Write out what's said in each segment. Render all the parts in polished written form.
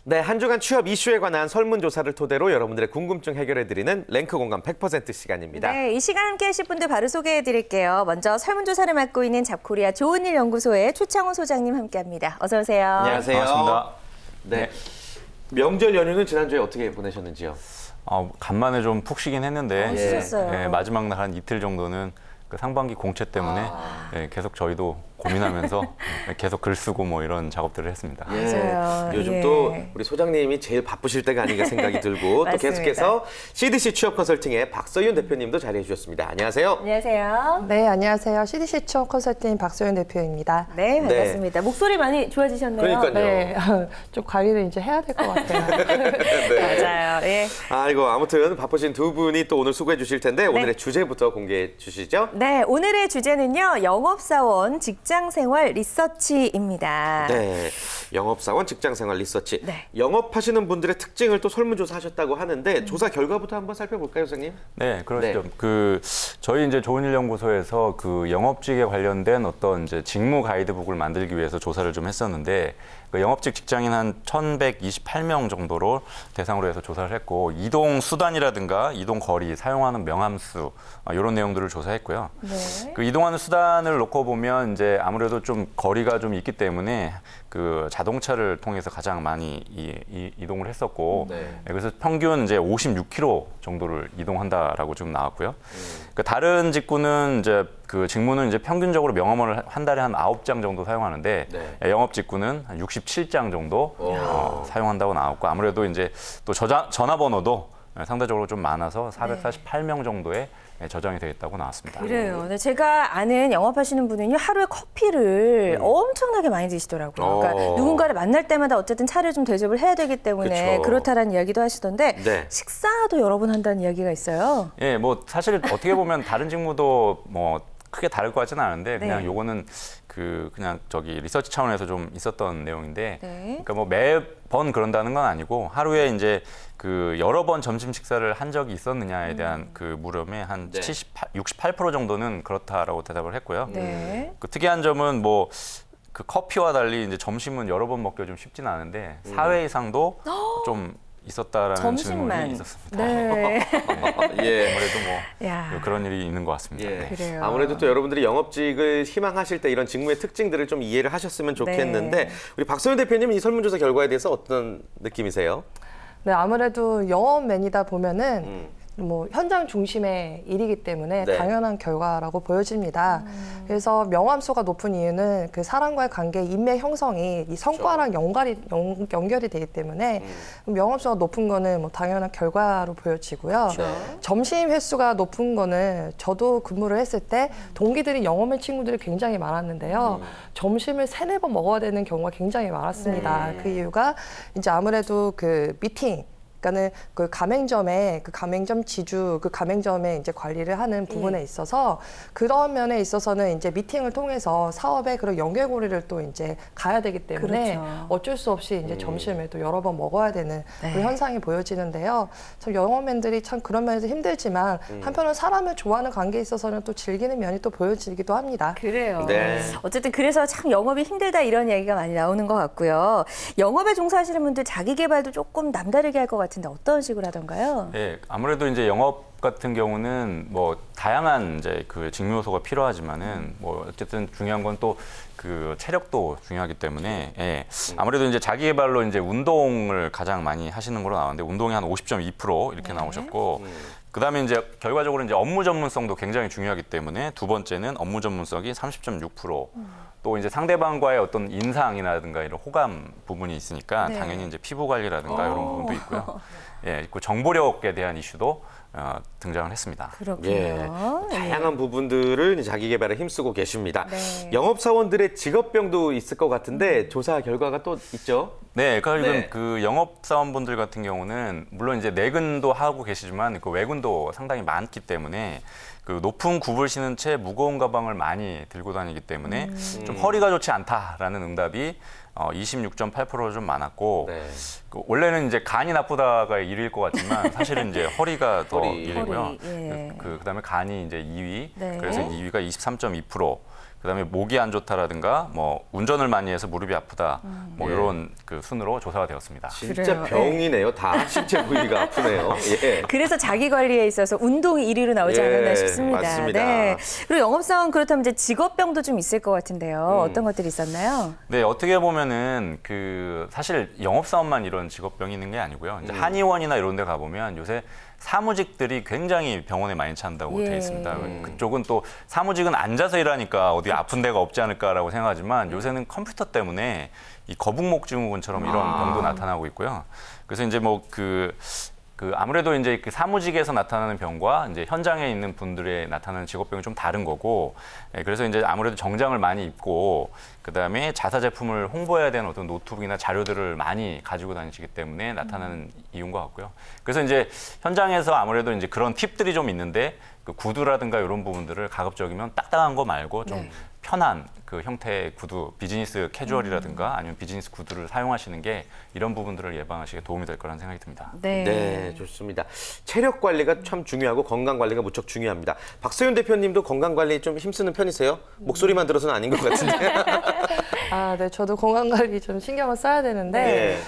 네, 한 주간 취업 이슈에 관한 설문조사를 토대로 여러분들의 궁금증 해결해드리는 랭크 공감 100% 시간입니다. 네, 이 시간 함께 하실 분들 바로 소개해드릴게요. 먼저 설문조사를 맡고 있는 잡코리아 좋은일 연구소의 최창훈 소장님 함께합니다. 어서 오세요. 안녕하세요. 반갑습니다. 네, 명절 연휴는 지난주에 어떻게 보내셨는지요? 간만에 좀 푹 쉬긴 했는데 쉬셨어요. 마지막 날 한 이틀 정도는 그 상반기 공채 때문에 계속 저희도 고민하면서 계속 글 쓰고 뭐 이런 작업들을 했습니다. 맞아요. 요즘 또 우리 소장님이 제일 바쁘실 때가 아닌가 생각이 들고 또 계속해서 CDC 취업 컨설팅의 박서윤 대표님도 자리해 주셨습니다. 안녕하세요. 안녕하세요. 네, 안녕하세요. CDC 취업 컨설팅 박소연 대표입니다. 네, 반갑습니다. 목소리 많이 좋아지셨네요. 그러니까요. 네, 좀 관리를 이제 해야 될 것 같아요. 네. 맞아요. 예. 아이고, 아무튼 바쁘신 두 분이 또 오늘 수고해 주실 텐데 오늘의 주제부터 공개해 주시죠. 네, 오늘의 주제는요. 영업사원 직장생활 리서치입니다. 네, 영업사원 직장생활 리서치. 네. 영업하시는 분들의 특징을 또 설문조사 하셨다고 하는데 조사 결과부터 한번 살펴볼까요, 선생님? 네, 그렇죠. 저희 이제 좋은일 연구소에서 그 영업직에 관련된 어떤 이제 직무 가이드북을 만들기 위해서 조사를 좀 했었는데 그 영업직 직장인 한 1,128명 정도로 대상으로 해서 조사를 했고 이동 수단이라든가 이동 거리, 사용하는 명함수 이런 내용들을 조사했고요. 네. 그 이동하는 수단을 놓고 보면 이제 아무래도 좀 거리가 좀 있기 때문에 그 자동차를 통해서 가장 많이 이동을 했었고 그래서 평균 이제 56km 정도를 이동한다라고 좀 나왔고요. 그 다른 직군은 이제 그 직무는 이제 평균적으로 명함을 한 달에 한 9장 정도 사용하는데 영업 직군은 한 67장 정도 사용한다고 나왔고 아무래도 이제 또 전화번호도 상대적으로 좀 많아서 448명 정도의 저장이 되겠다고 나왔습니다. 그래요. 근데 제가 아는 영업하시는 분은요 하루에 커피를 엄청나게 많이 드시더라고요. 그러니까 누군가를 만날 때마다 어쨌든 차를 좀 대접을 해야 되기 때문에 그렇다라는 이야기도 하시던데 식사도 여러 번 한다는 이야기가 있어요. 예, 뭐 사실 어떻게 보면 다른 직무도 뭐 크게 다를 것 같지는 않은데 그냥 요거는 그냥 저기 리서치 차원에서 좀 있었던 내용인데 그러니까 뭐 매번 그런다는 건 아니고 하루에 이제 그 여러 번 점심 식사를 한 적이 있었느냐에 대한 그 물음에 한 68% 정도는 그렇다라고 대답을 했고요. 그 특이한 점은 뭐 그 커피와 달리 이제 점심은 여러 번 먹기가 좀 쉽지는 않은데 4회 이상도 좀 있었다라는 질문이 있었습니다. 네. 아무래도 뭐 그런 일이 있는 것 같습니다. 그래요. 아무래도 또 여러분들이 영업직을 희망하실 때 이런 직무의 특징들을 좀 이해를 하셨으면 좋겠는데 우리 박소연 대표님은 이 설문조사 결과에 대해서 어떤 느낌이세요? 네, 아무래도 영업맨이다 보면은 뭐 현장 중심의 일이기 때문에 당연한 결과라고 보여집니다. 그래서 명함수가 높은 이유는 그 사람과의 관계, 인맥 형성이 이 성과랑 연결이 되기 때문에 명함수가 높은 거는 뭐 당연한 결과로 보여지고요. 점심 횟수가 높은 거는 저도 근무를 했을 때 동기들이 영업맨 친구들이 굉장히 많았는데요. 점심을 3-4번 먹어야 되는 경우가 굉장히 많았습니다. 그 이유가 이제 아무래도 그 미팅 그러니까는 그 가맹점 지주, 그 가맹점에 이제 관리를 하는 부분에 있어서 그런 면에 있어서는 이제 미팅을 통해서 사업의 그런 연결고리를 또 이제 가야 되기 때문에 어쩔 수 없이 이제 점심을 또 여러 번 먹어야 되는 그런 현상이 보여지는데요. 참 영업맨들이 참 그런 면에서 힘들지만 한편으로는 사람을 좋아하는 관계에 있어서는 또 즐기는 면이 또 보여지기도 합니다. 그래요. 어쨌든 그래서 참 영업이 힘들다 이런 얘기가 많이 나오는 것 같고요. 영업에 종사하시는 분들 자기 개발도 조금 남다르게 할 것 같은데 어떤 식으로 하던가요? 네, 아무래도 이제 영업 같은 경우는 뭐 다양한 이제 그 직무 요소가 필요하지만은 뭐 어쨌든 중요한 건 또 그 체력도 중요하기 때문에 아무래도 이제 자기 개발로 이제 운동을 가장 많이 하시는 걸로 나왔는데 운동이 한 50.2% 이렇게 나오셨고 그다음에 이제 결과적으로 이제 업무 전문성도 굉장히 중요하기 때문에 두 번째는 업무 전문성이 30.6%. 또 이제 상대방과의 어떤 인상이라든가 이런 호감 부분이 있으니까 당연히 이제 피부 관리라든가 이런 부분도 있고요. 있고 정보력에 대한 이슈도 등장을 했습니다. 그렇군요. 다양한 부분들을 이제 자기 개발에 힘쓰고 계십니다. 영업사원들의 직업병도 있을 것 같은데 조사 결과가 또 있죠? 네, 그러니까 그 영업사원분들 같은 경우는 물론 이제 내근도 하고 계시지만 그 외근도 상당히 많기 때문에 그 높은 굽을 신은 채 무거운 가방을 많이 들고 다니기 때문에 좀 허리가 좋지 않다라는 응답이 26.8%로 좀 많았고 그 원래는 이제 간이 나쁘다가 1위일 것 같지만 사실은 이제 허리가 더 1위고요. 그다음에 간이 이제 2위. 그래서 2위가 23.2%. 그다음에 목이 안 좋다라든가 뭐 운전을 많이 해서 무릎이 아프다 뭐 이런 그 순으로 조사가 되었습니다. 진짜 그래요. 병이네요. 다 신체 부위가 아프네요. 예. 그래서 자기 관리에 있어서 운동이 1위로 나오지 않았나 싶습니다. 맞습니다. 네. 그리고 영업사원 그렇다면 이제 직업병도 좀 있을 것 같은데요. 어떤 것들이 있었나요? 네, 어떻게 보면은 그 사실 영업사원만 이런 직업병이 있는 게 아니고요. 이제 한의원이나 이런 데 가보면 요새 사무직들이 굉장히 병원에 많이 찬다고 되어 있습니다. 그쪽은 또 사무직은 앉아서 일하니까 어디 아픈 데가 없지 않을까라고 생각하지만 요새는 컴퓨터 때문에 이 거북목 증후군처럼 이런 병도 나타나고 있고요. 그래서 이제 뭐 아무래도 이제 그 사무직에서 나타나는 병과 이제 현장에 있는 분들의 나타나는 직업병이 좀 다른 거고, 그래서 이제 아무래도 정장을 많이 입고, 그 다음에 자사 제품을 홍보해야 되는 어떤 노트북이나 자료들을 많이 가지고 다니시기 때문에 나타나는 이유인 것 같고요. 그래서 이제 현장에서 아무래도 이제 그런 팁들이 좀 있는데, 그 구두라든가 이런 부분들을 가급적이면 딱딱한 거 말고 좀 편한 그 형태의 구두, 비즈니스 캐주얼이라든가 아니면 비즈니스 구두를 사용하시는 게 이런 부분들을 예방하시기에 도움이 될 거라는 생각이 듭니다. 네, 좋습니다. 체력 관리가 참 중요하고 건강 관리가 무척 중요합니다. 박소연 대표님도 건강 관리 좀 힘쓰는 편이세요? 목소리만 들어서는 아닌 것 같은데. 아, 네, 저도 건강 관리 좀 신경을 써야 되는데. 네.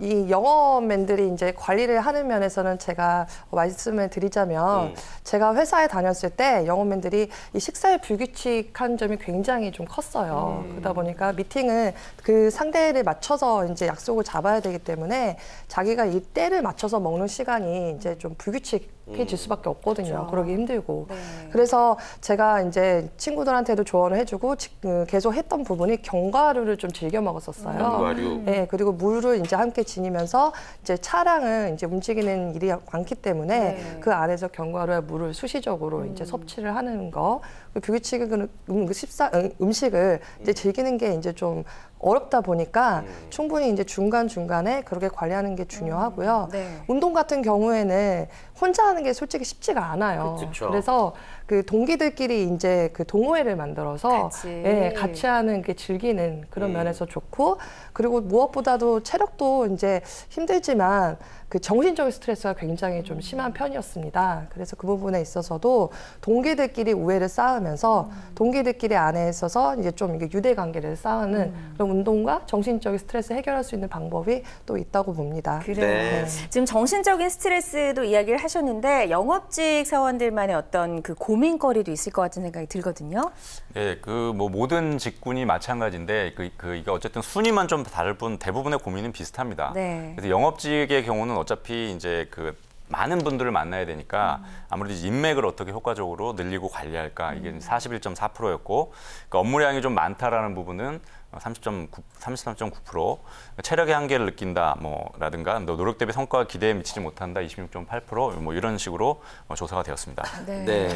이 영업맨들이 이제 관리를 하는 면에서는 제가 말씀을 드리자면 제가 회사에 다녔을 때 영업맨들이 이 식사에 불규칙한 점이 굉장히 좀 컸어요. 그러다 보니까 미팅을 그 상대를 맞춰서 이제 약속을 잡아야 되기 때문에 자기가 이 때를 맞춰서 먹는 시간이 이제 좀 불규칙해질 수밖에 없거든요. 그렇죠. 그러기 힘들고. 네. 그래서 제가 이제 친구들한테도 조언을 해주고 계속 했던 부분이 견과류를 좀 즐겨 먹었었어요. 견과류. 네, 그리고 물을 이제 함께 지니면서 이제 차량은 이제 움직이는 일이 많기 때문에 그 안에서 견과류와 물을 수시적으로 이제 섭취를 하는 거, 불규칙한 음식을 이제 즐기는 게 이제 좀 어렵다 보니까 충분히 이제 중간중간에 그렇게 관리하는 게 중요하고요. 네. 운동 같은 경우에는 혼자 하는 게 솔직히 쉽지가 않아요. 그렇죠. 그래서 그 동기들끼리 이제 그 동호회를 만들어서 같이 하는 게 즐기는 그런 면에서 좋고, 그리고 무엇보다도 체력도 이제 힘들지만 그 정신적인 스트레스가 굉장히 좀 심한 편이었습니다. 그래서 그 부분에 있어서도 동기들끼리 우애를 쌓으면서 동기들끼리 안에 있어서 이제 좀 이게 유대 관계를 쌓는 그런 운동과 정신적인 스트레스 해결할 수 있는 방법이 또 있다고 봅니다. 그래요. 네. 지금 정신적인 스트레스도 이야기를 하셨는데 영업직 사원들만의 어떤 그 고민거리도 있을 것 같은 생각이 들거든요. 네, 그 뭐 모든 직군이 마찬가지인데 이게 어쨌든 순위만 좀 다를 뿐 대부분의 고민은 비슷합니다. 네. 그래서 영업직의 경우는 어차피 이제 그 많은 분들을 만나야 되니까 아무래도 인맥을 어떻게 효과적으로 늘리고 관리할까, 이게 41.4%였고 그 업무량이 좀 많다라는 부분은 33.9%, 체력의 한계를 느낀다 뭐라든가 노력 대비 성과가 기대에 미치지 못한다 26.8%, 뭐 이런 식으로 조사가 되었습니다. 네.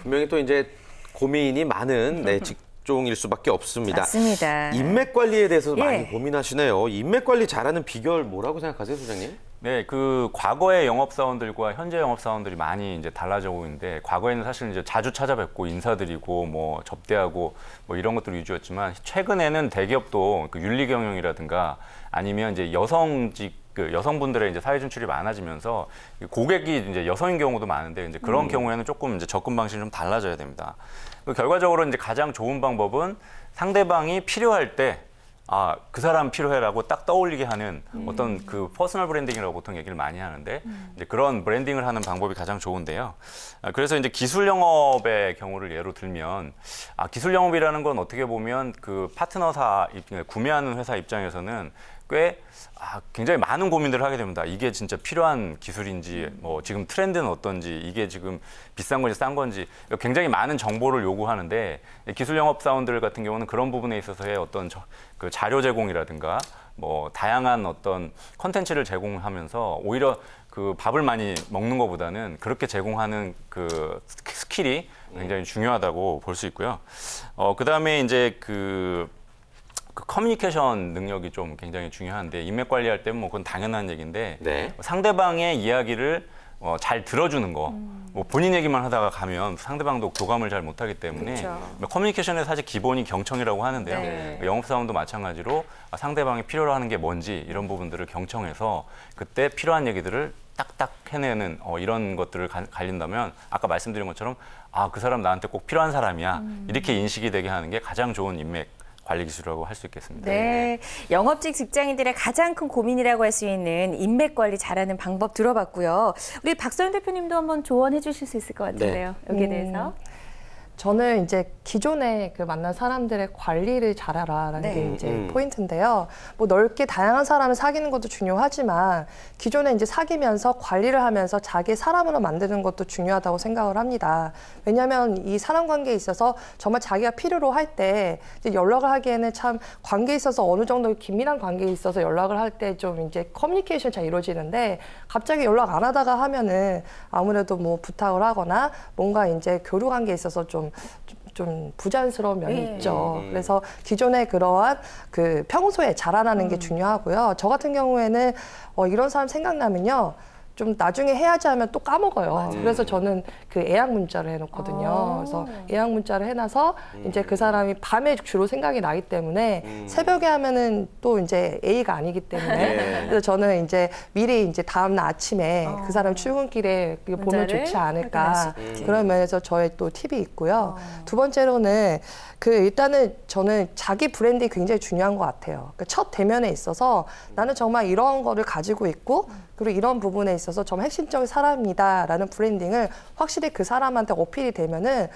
분명히 또 이제 고민이 많은 직종일 수밖에 없습니다. 맞습니다. 인맥 관리에 대해서 많이 고민하시네요. 인맥 관리 잘하는 비결 뭐라고 생각하세요, 소장님? 네, 그 과거의 영업사원들과 현재 영업사원들이 많이 이제 달라지고 있는데, 과거에는 사실 이제 자주 찾아뵙고 인사드리고 뭐 접대하고 뭐 이런 것들 위주였지만, 최근에는 대기업도 그 윤리 경영이라든가 아니면 이제 여성분들의 이제 사회 진출이 많아지면서 고객이 이제 여성인 경우도 많은데, 이제 그런 경우에는 조금 이제 접근 방식이 좀 달라져야 됩니다. 결과적으로 이제 가장 좋은 방법은 상대방이 필요할 때 그 사람 필요해라고 딱 떠올리게 하는 어떤 그 퍼스널 브랜딩이라고 보통 얘기를 많이 하는데, 이제 그런 브랜딩을 하는 방법이 가장 좋은데요. 그래서 이제 기술 영업의 경우를 예로 들면, 기술 영업이라는 건 어떻게 보면 그 파트너사 구매하는 회사 입장에서는 꽤 굉장히 많은 고민들을 하게 됩니다. 이게 진짜 필요한 기술인지, 뭐 지금 트렌드는 어떤지, 이게 지금 비싼 건지 싼 건지 굉장히 많은 정보를 요구하는데, 기술 영업사원들 같은 경우는 그런 부분에 있어서의 어떤 그 자료 제공이라든가 뭐 다양한 어떤 컨텐츠를 제공하면서 오히려 그 밥을 많이 먹는 것보다는 그렇게 제공하는 그 스킬이 굉장히 중요하다고 볼 수 있고요. 그다음에 이제 그 커뮤니케이션 능력이 좀 굉장히 중요한데, 인맥 관리할 때는 뭐 그건 당연한 얘기인데, 상대방의 이야기를 잘 들어주는 거. 뭐 본인 얘기만 하다가 가면 상대방도 교감을 잘 못하기 때문에 그렇죠. 커뮤니케이션의 사실 기본이 경청이라고 하는데요. 네. 영업사원도 마찬가지로 상대방이 필요로 하는 게 뭔지 이런 부분들을 경청해서 그때 필요한 얘기들을 딱딱 해내는 이런 것들을 갈린다면 아까 말씀드린 것처럼 그 사람 나한테 꼭 필요한 사람이야. 이렇게 인식이 되게 하는 게 가장 좋은 인맥 관리 기술이라고 할 수 있겠습니다. 네, 영업직 직장인들의 가장 큰 고민이라고 할 수 있는 인맥 관리 잘하는 방법 들어봤고요. 우리 박서연 대표님도 한번 조언해 주실 수 있을 것 같은데요. 여기에 대해서. 저는 이제 기존에 그 만난 사람들의 관리를 잘하라라는 네. 게 이제 포인트인데요. 뭐 넓게 다양한 사람을 사귀는 것도 중요하지만 기존에 이제 사귀면서 관리를 하면서 자기 사람으로 만드는 것도 중요하다고 생각을 합니다. 왜냐하면 이 사람 관계에 있어서 정말 자기가 필요로 할 때 이제 연락을 하기에는 참 관계에 있어서 어느 정도 긴밀한 관계에 있어서 연락을 할 때 좀 이제 커뮤니케이션 잘 이루어지는데 갑자기 연락 안 하다가 하면은 아무래도 뭐 부탁을 하거나 뭔가 이제 교류 관계에 있어서 좀 부자연스러운 면이 있죠. 그래서 기존에 그러한 그 평소에 자라나는 게 중요하고요. 저 같은 경우에는 이런 사람 생각나면요. 좀 나중에 해야지 하면 또 까먹어요. 그래서 저는 그 예약 문자를 해놓거든요. 그래서 예약 문자를 해놔서 이제 그 사람이 밤에 주로 생각이 나기 때문에 새벽에 하면은 또 이제 A가 아니기 때문에 그래서 저는 이제 미리 이제 다음날 아침에 그 사람 출근길에 보면 좋지 않을까 그런 면에서 저의 또 팁이 있고요. 두 번째로는 일단은 저는 자기 브랜딩이 굉장히 중요한 것 같아요. 첫 대면에 있어서 나는 정말 이런 거를 가지고 있고 그리고 이런 부분에 있어서 정말 핵심적인 사람이다라는 브랜딩을 확실히 그 사람한테 어필이 되면은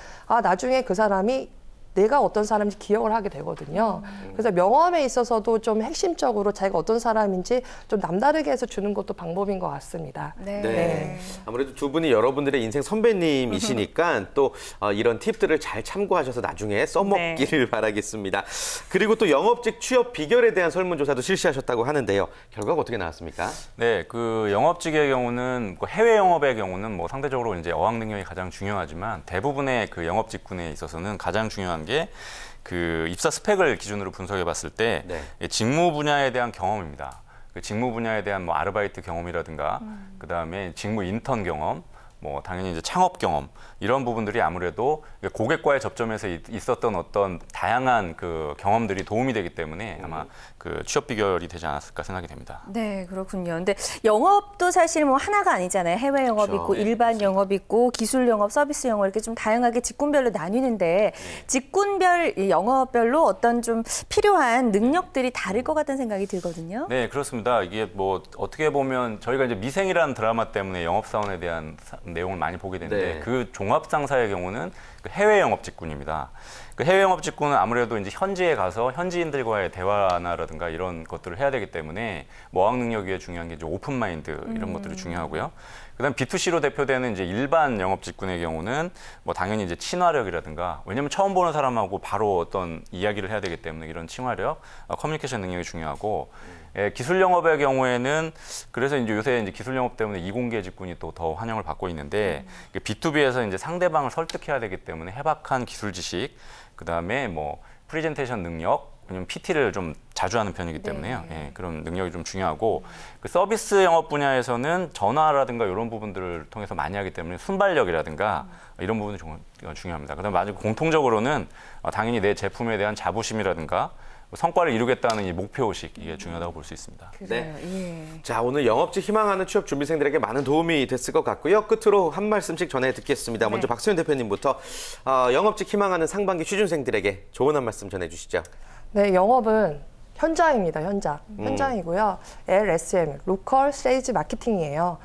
나중에 그 사람이 내가 어떤 사람인지 기억을 하게 되거든요. 그래서 명함에 있어서도 좀 핵심적으로 자기가 어떤 사람인지 좀 남다르게 해서 주는 것도 방법인 것 같습니다. 네. 네. 아무래도 두 분이 여러분들의 인생 선배님이시니까 또 이런 팁들을 잘 참고하셔서 나중에 써먹기를 바라겠습니다. 그리고 또 영업직 취업 비결에 대한 설문조사도 실시하셨다고 하는데요. 결과가 어떻게 나왔습니까? 네, 그 영업직의 경우는 해외 영업의 경우는 뭐 상대적으로 이제 어학 능력이 가장 중요하지만 대부분의 그 영업직군에 있어서는 가장 중요한 게 그 입사 스펙을 기준으로 분석해 봤을 때 직무 분야에 대한 경험입니다. 그 직무 분야에 대한 뭐 아르바이트 경험이라든가 그다음에 직무 인턴 경험 뭐 당연히 이제 창업 경험 이런 부분들이 아무래도 고객과의 접점에서 있었던 어떤 다양한 그 경험들이 도움이 되기 때문에 아마 그 취업 비결이 되지 않았을까 생각이 됩니다. 네, 그렇군요. 근데 영업도 사실 뭐 하나가 아니잖아요. 해외 영업 그렇죠. 있고 일반 영업 있고 기술 영업, 서비스 영업 이렇게 좀 다양하게 직군별로 나뉘는데 직군별 영업별로 어떤 좀 필요한 능력들이 다를 것 같다는 생각이 들거든요. 네, 그렇습니다. 이게 뭐 어떻게 보면 저희가 이제 미생이라는 드라마 때문에 영업사원에 대한 내용을 많이 보게 되는데 그 종합상사의 경우는 그 해외 영업 직군입니다. 그 해외 영업 직군은 아무래도 이제 현지에 가서 현지인들과의 대화나라든가 이런 것들을 해야 되기 때문에 뭐 어학 능력 위에 중요한 게 이제 오픈 마인드 이런 것들이 중요하고요. 그다음 B2C로 대표되는 이제 일반 영업 직군의 경우는 뭐 당연히 이제 친화력이라든가 왜냐면 처음 보는 사람하고 바로 어떤 이야기를 해야 되기 때문에 이런 친화력, 커뮤니케이션 능력이 중요하고 기술 영업의 경우에는 그래서 이제 요새 이제 기술 영업 때문에 이공계 직군이 또 더 환영을 받고 있는데 B2B에서 이제 상대방을 설득해야 되기 때문에 해박한 기술 지식, 그다음에 뭐 프레젠테이션 능력, 왜냐면 PT를 좀 자주 하는 편이기 때문에요. 예, 그런 능력이 좀 중요하고 그 서비스 영업 분야에서는 전화라든가 이런 부분들을 통해서 많이 하기 때문에 순발력이라든가 이런 부분이 중요합니다. 그다음에 아주 공통적으로는 당연히 내 제품에 대한 자부심이라든가 성과를 이루겠다는 이 목표의식 이게 중요하다고 볼 수 있습니다. 네. 자, 오늘 영업직 희망하는 취업 준비생들에게 많은 도움이 됐을 것 같고요. 끝으로 한 말씀씩 전해 듣겠습니다. 먼저 박소연 대표님부터 영업직 희망하는 상반기 취준생들에게 좋은 한 말씀 전해 주시죠. 네, 영업은 현장입니다. 현장이고요. LSM, 로컬 세일즈 마케팅이에요.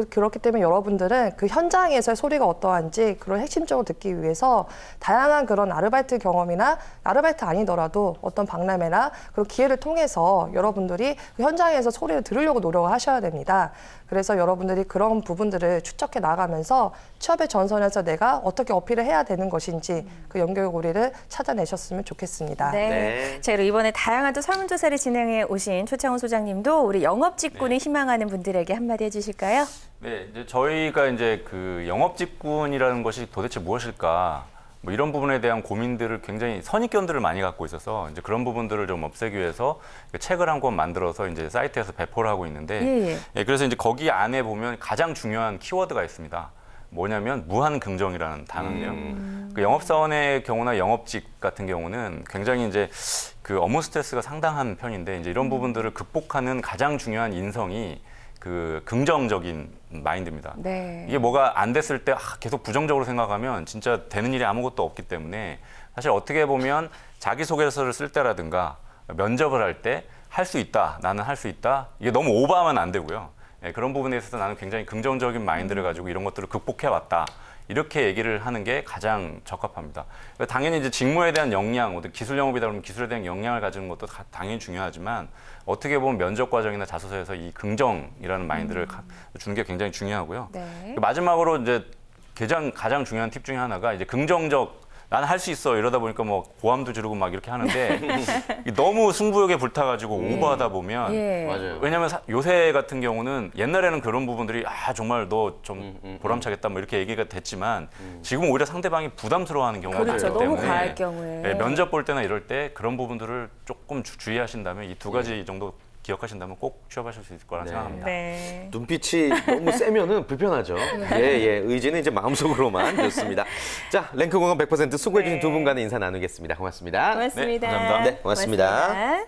그렇기 때문에 여러분들은 그 현장에서의 소리가 어떠한지 그런 핵심적으로 듣기 위해서 다양한 그런 아르바이트 경험이나 아르바이트 아니더라도 어떤 박람회나 그런 기회를 통해서 여러분들이 그 현장에서 소리를 들으려고 노력을 하셔야 됩니다. 그래서 여러분들이 그런 부분들을 추적해 나가면서 취업의 전선에서 내가 어떻게 어필을 해야 되는 것인지 그 연결고리를 찾아내셨으면 좋겠습니다. 네. 자, 그리고 이번에 다양한 또 설문조사를 진행해 오신 최창훈 소장님도 우리 영업직군을 희망하는 분들에게 한마디 해주실까요? 네, 이제 저희가 이제 그 영업직군이라는 것이 도대체 무엇일까? 뭐 이런 부분에 대한 고민들을 굉장히 선입견들을 많이 갖고 있어서 이제 그런 부분들을 좀 없애기 위해서 책을 한 권 만들어서 이제 사이트에서 배포를 하고 있는데 예, 그래서 이제 거기 안에 보면 가장 중요한 키워드가 있습니다. 뭐냐면 무한 긍정이라는 단어인데요. 그 영업사원의 경우나 영업직 같은 경우는 굉장히 이제 그 업무 스트레스가 상당한 편인데 이제 이런 부분들을 극복하는 가장 중요한 인성이 그 긍정적인 마인드입니다. 네. 이게 뭐가 안 됐을 때 계속 부정적으로 생각하면 진짜 되는 일이 아무것도 없기 때문에 사실 어떻게 보면 자기소개서를 쓸 때라든가 면접을 할 때 할 수 있다, 나는 할 수 있다, 이게 너무 오버하면 안 되고요. 네, 그런 부분에 있어서 나는 굉장히 긍정적인 마인드를 가지고 이런 것들을 극복해왔다. 이렇게 얘기를 하는 게 가장 적합합니다. 당연히 이제 직무에 대한 역량, 기술 영업이다 그러면 기술에 대한 역량을 가지는 것도 당연히 중요하지만 어떻게 보면 면접 과정이나 자소서에서 이 긍정이라는 마인드를 주는 게 굉장히 중요하고요. 네. 마지막으로 이제 가장 중요한 팁 중에 하나가 이제 긍정적 나는 할 수 있어 이러다 보니까 뭐 고함도 지르고 막 이렇게 하는데 너무 승부욕에 불타가지고 오버하다 보면 맞아요. 왜냐하면 요새 같은 경우는 옛날에는 그런 부분들이 정말 너 좀 보람차겠다 뭐 이렇게 얘기가 됐지만 지금 오히려 상대방이 부담스러워하는 경우가 그렇죠. 많기 때문에 너무 과할 경우에 네, 면접 볼 때나 이럴 때 그런 부분들을 조금 주의하신다면 이 두 가지 정도 기억하신다면 꼭 취업하실 수 있을 거라 생각합니다. 네. 눈빛이 너무 세면은 불편하죠. 의지는 이제 마음속으로만 좋습니다. 자, 랭크 공감 100% 수고해주신 두 분과는 인사 나누겠습니다. 고맙습니다. 고맙습니다. 네, 감사합니다. 네, 고맙습니다.